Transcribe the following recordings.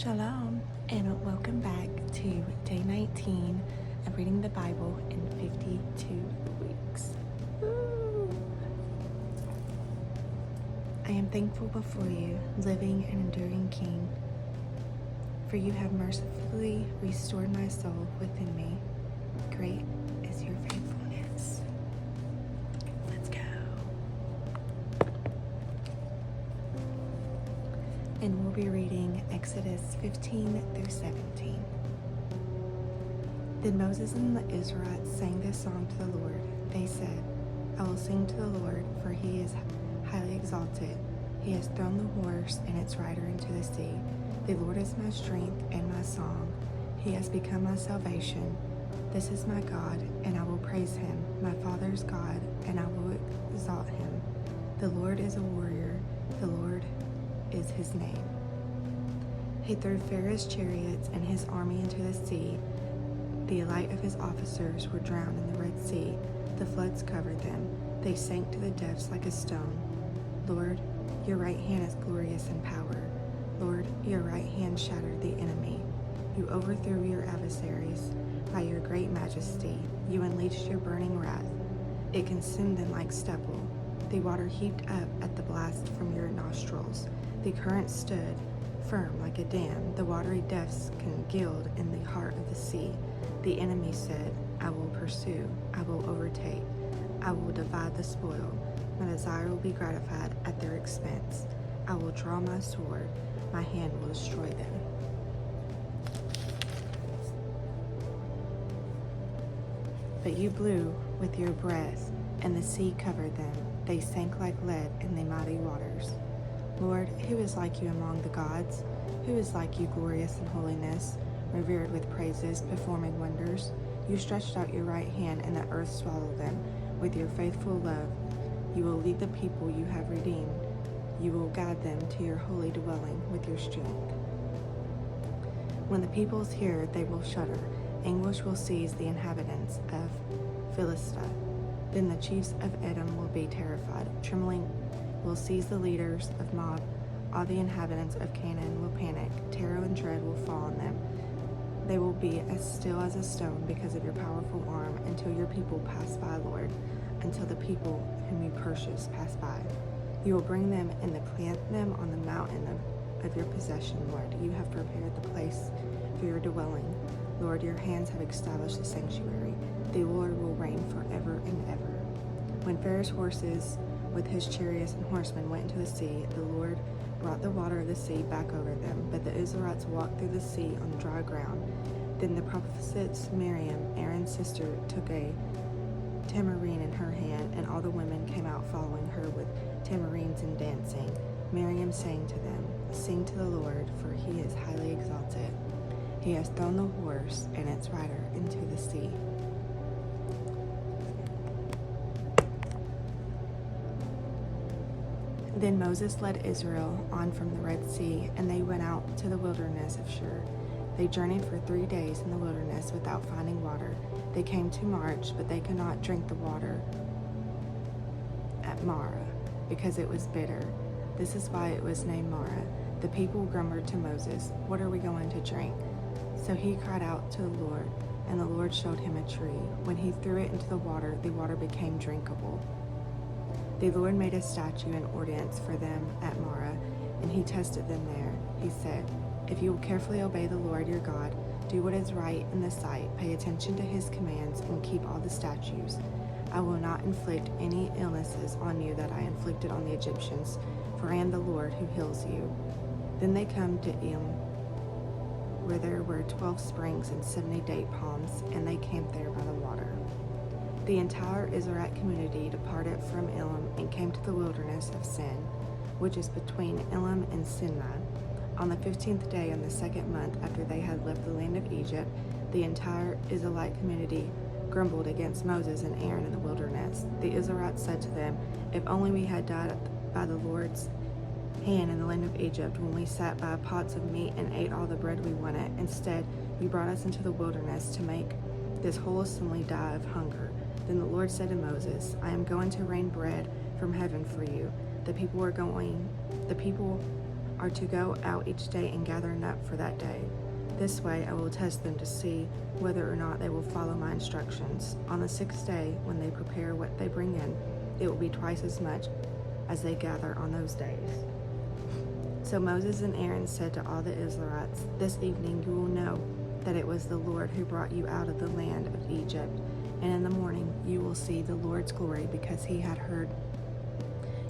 Shalom, and welcome back to day 19 of reading the Bible in 52 weeks. Woo! I am thankful before you, living and enduring King, for you have mercifully restored my soul within me. Great is your faithfulness. Let's go. And we'll be reading Exodus 15 through 17. Then Moses and the Israelites sang this song to the Lord. They said, I will sing to the Lord, for he is highly exalted. He has thrown the horse and its rider into the sea. The Lord is my strength and my song. He has become my salvation. This is my God, and I will praise him, my Father's God, and I will exalt him. The Lord is a warrior. The Lord is his name. He threw Pharaoh's chariots and his army into the sea. The elite of his officers were drowned in the Red Sea. The floods covered them. They sank to the depths like a stone. Lord, your right hand is glorious in power. Lord, your right hand shattered the enemy. You overthrew your adversaries. By your great majesty, you unleashed your burning wrath. It consumed them like stubble. The water heaped up at the blast from your nostrils. The current stood firm like a dam. The watery depths congealed in the heart of the sea. The enemy said, I will pursue, I will overtake, I will divide the spoil. My desire will be gratified at their expense. I will draw my sword, my hand will destroy them. But you blew with your breath, and the sea covered them. They sank like lead in the mighty waters. Lord, who is like you among the gods? Who is like you, glorious in holiness, revered with praises, performing wonders? You stretched out your right hand, and the earth swallowed them. With your faithful love, you will lead the people you have redeemed. You will guide them to your holy dwelling with your strength. When the peoples hear, they will shudder. Anguish will seize the inhabitants of Philistia. Then the chiefs of Edom will be terrified. Trembling will seize the leaders of Moab. All the inhabitants of Canaan will panic. Terror and dread will fall on them. They will be as still as a stone because of your powerful arm until your people pass by, Lord, until the people whom you purchase pass by. You will bring them and plant them on the mountain of your possession, Lord. You have prepared the place for your dwelling. Lord, your hands have established the sanctuary. The Lord will reign forever and ever. When Pharaoh's horses with his chariots and horsemen went into the sea, the Lord brought the water of the sea back over them. But the Israelites walked through the sea on dry ground. Then the prophetess Miriam, Aaron's sister, took a tambourine in her hand, and all the women came out following her with tambourines and dancing. Miriam sang to them, Sing to the Lord, for he is highly exalted. He has thrown the horse and its rider into the sea. Then Moses led Israel on from the Red Sea, and they went out to the wilderness of Shur. They journeyed for 3 days in the wilderness without finding water. They came to March, but they could not drink the water at Marah, because it was bitter. This is why it was named Marah. The people grumbled to Moses, What are we going to drink? So he cried out to the Lord, and the Lord showed him a tree. When he threw it into the water became drinkable. The Lord made a statute and ordinance for them at Marah, and he tested them there. He said, If you will carefully obey the Lord your God, do what is right in the sight, pay attention to his commands, and keep all the statutes, I will not inflict any illnesses on you that I inflicted on the Egyptians, for I am the Lord who heals you. Then they come to Elim, where there were 12 springs and 70 date palms, and they camped there by the water. The entire Israelite community departed from Elim and came to the wilderness of Sin, which is between Elim and Sinai. On the 15th day in the 2nd month after they had left the land of Egypt, the entire Israelite community grumbled against Moses and Aaron in the wilderness. The Israelites said to them, If only we had died by the Lord's hand in the land of Egypt, when we sat by pots of meat and ate all the bread we wanted. Instead, you brought us into the wilderness to make this whole assembly die of hunger. Then the Lord said to Moses, I am going to rain bread from heaven for you. The people are to go out each day and gather enough for that day. This way I will test them to see whether or not they will follow my instructions. On the 6th day, when they prepare what they bring in, it will be twice as much as they gather on those days." So Moses and Aaron said to all the Israelites, "This evening you will know that it was the Lord who brought you out of the land of Egypt, and in the morning you will see the Lord's glory, because he had heard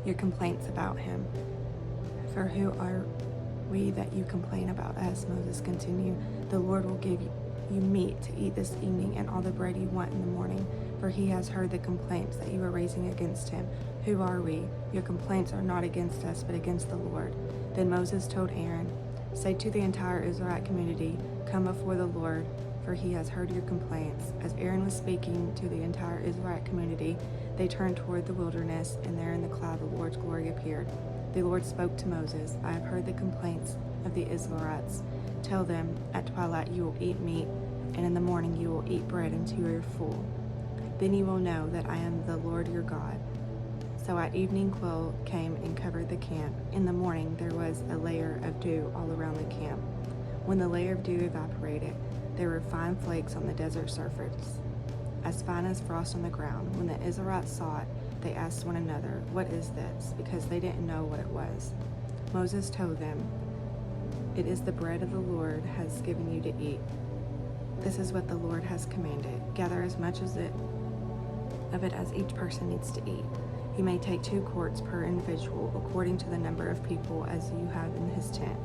your complaints about him. For who are we that you complain about us?" Moses continued. "The Lord will give you meat to eat this evening and all the bread you want in the morning, for he has heard the complaints that you are raising against him. Who are we? Your complaints are not against us, but against the Lord." Then Moses told Aaron, "Say to the entire Israelite community, 'Come before the Lord, for he has heard your complaints.'" As Aaron was speaking to the entire Israelite community, they turned toward the wilderness, and there in the cloud the Lord's glory appeared. The Lord spoke to Moses, "I have heard the complaints of the Israelites. Tell them, at twilight you will eat meat, and in the morning you will eat bread until you are full. Then you will know that I am the Lord your God." So at evening quail came and covered the camp. In the morning there was a layer of dew all around the camp. When the layer of dew evaporated, there were fine flakes on the desert surface, as fine as frost on the ground. When the Israelites saw it, they asked one another, "What is this?" because they didn't know what it was. Moses told them, "It is the bread of the Lord has given you to eat. This is what the Lord has commanded. Gather as much of it as each person needs to eat. You may take 2 quarts per individual, according to the number of people as you have in his tent."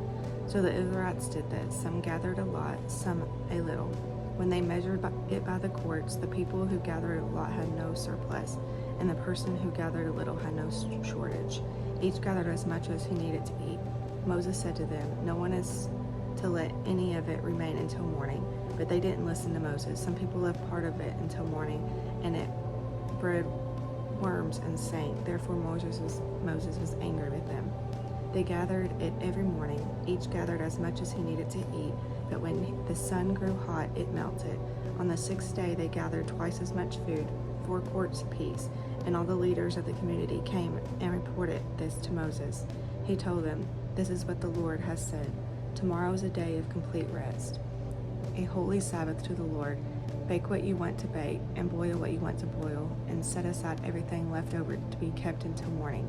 So the Israelites did this. Some gathered a lot, some a little. When they measured it by the quarts, the people who gathered a lot had no surplus, and the person who gathered a little had no shortage. Each gathered as much as he needed to eat. Moses said to them, "No one is to let any of it remain until morning." But they didn't listen to Moses. Some people left part of it until morning, and it bred worms and sank. Therefore Moses was angry with them. They gathered it every morning. Each gathered as much as he needed to eat, but when the sun grew hot, it melted. On the 6th day they gathered twice as much food, 4 quarts apiece, and all the leaders of the community came and reported this to Moses. He told them, "This is what the Lord has said. Tomorrow is a day of complete rest, a holy Sabbath to the Lord. Bake what you want to bake, and boil what you want to boil, and set aside everything left over to be kept until morning."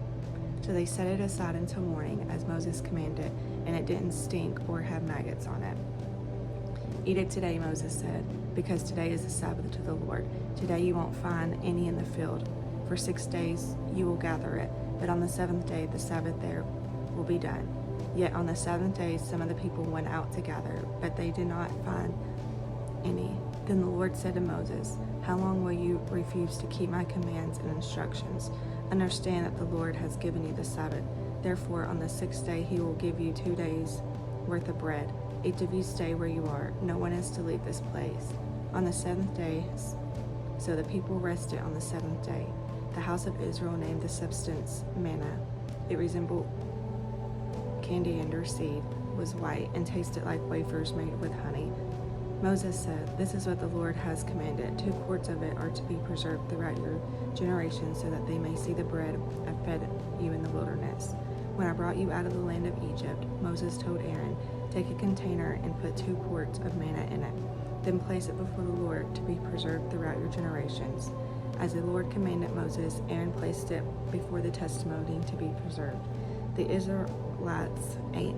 So they set it aside until morning, as Moses commanded, and it didn't stink or have maggots on it. "Eat it today," Moses said, "because today is the Sabbath to the Lord. Today you won't find any in the field. For 6 days you will gather it, but on the 7th day the Sabbath there will be done." Yet on the 7th day some of the people went out to gather, but they did not find any. Then the Lord said to Moses, "How long will you refuse to keep my commands and instructions? Understand that the Lord has given you the Sabbath. Therefore on the 6th day he will give you 2 days' worth of bread. Each of you stay where you are. No one is to leave this place." On the 7th day, so the people rested on the 7th day. The house of Israel named the substance manna. It resembled candiander seed, was white, and tasted like wafers made with honey. Moses said, "This is what the Lord has commanded. 2 quarts of it are to be preserved throughout your generations, so that they may see the bread I fed you in the wilderness. When I brought you out of the land of Egypt," Moses told Aaron, "take a container and put 2 quarts of manna in it. Then place it before the Lord to be preserved throughout your generations." As the Lord commanded Moses, Aaron placed it before the testimony to be preserved. The Israelites ate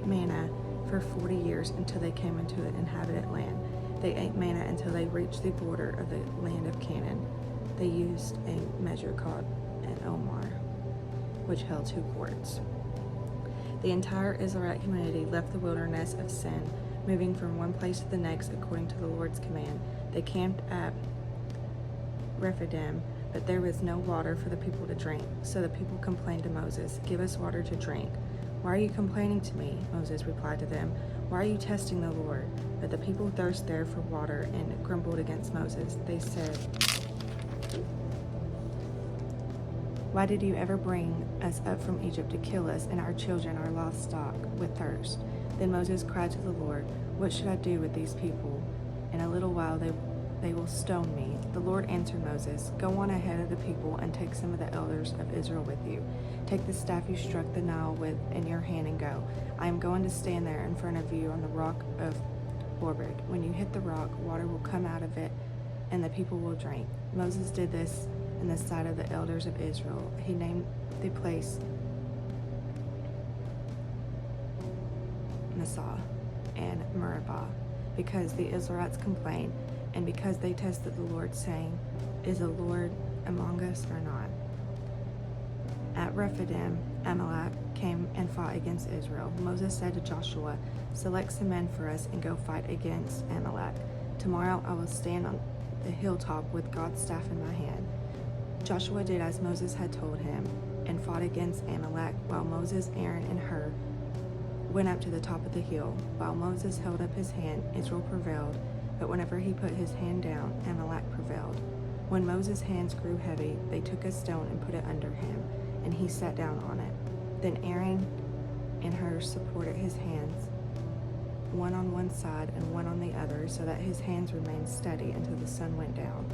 manna for 40 years until they came into the inhabited land. They ate manna until they reached the border of the land of Canaan. They used a measure called an omar, which held 2 quarts. The entire Israelite community left the wilderness of Sin, moving from one place to the next according to the Lord's command. They camped at Rephidim, but there was no water for the people to drink. So the people complained to Moses, "Give us water to drink." "Why are you complaining to me?" Moses replied to them. "Why are you testing the Lord?" But the people thirsted there for water and grumbled against Moses. They said, "Why did you ever bring us up from Egypt to kill us and our children, our livestock, with thirst?" Then Moses cried to the Lord, "What should I do with these people?" In a little while they they will stone me." The Lord answered Moses, "Go on ahead of the people and take some of the elders of Israel with you. Take the staff you struck the Nile with in your hand and go. I am going to stand there in front of you on the rock of Horeb. When you hit the rock, water will come out of it, and the people will drink." Moses did this in the sight of the elders of Israel. He named the place Massah and Meribah, because the Israelites complained, and because they tested the Lord, saying, "Is the Lord among us or not?" At Rephidim, Amalek came and fought against Israel. Moses said to Joshua, "Select some men for us and go fight against Amalek. Tomorrow I will stand on the hilltop with God's staff in my hand." Joshua did as Moses had told him and fought against Amalek, while Moses, Aaron, and Hur went up to the top of the hill. While Moses held up his hand, Israel prevailed, but whenever he put his hand down, Amalek prevailed. When Moses' hands grew heavy, they took a stone and put it under him, and he sat down on it. Then Aaron and Hur supported his hands, one on one side and one on the other, so that his hands remained steady until the sun went down.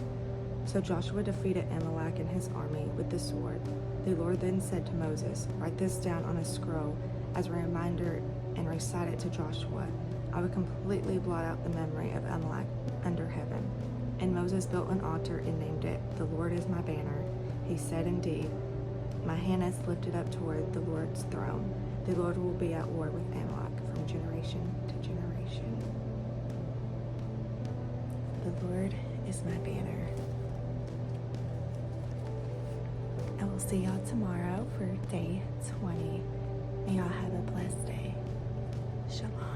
So Joshua defeated Amalek and his army with the sword. The Lord then said to Moses, "Write this down on a scroll as a reminder and recite it to Joshua. I will completely blot out the memory of Amalek under heaven." And Moses built an altar and named it, "The Lord is my banner." He said, "Indeed, my hand is lifted up toward the Lord's throne. The Lord will be at war with Amalek from generation to generation." The Lord is my banner. I will see y'all tomorrow for day 20. May y'all have a blessed day. Shalom.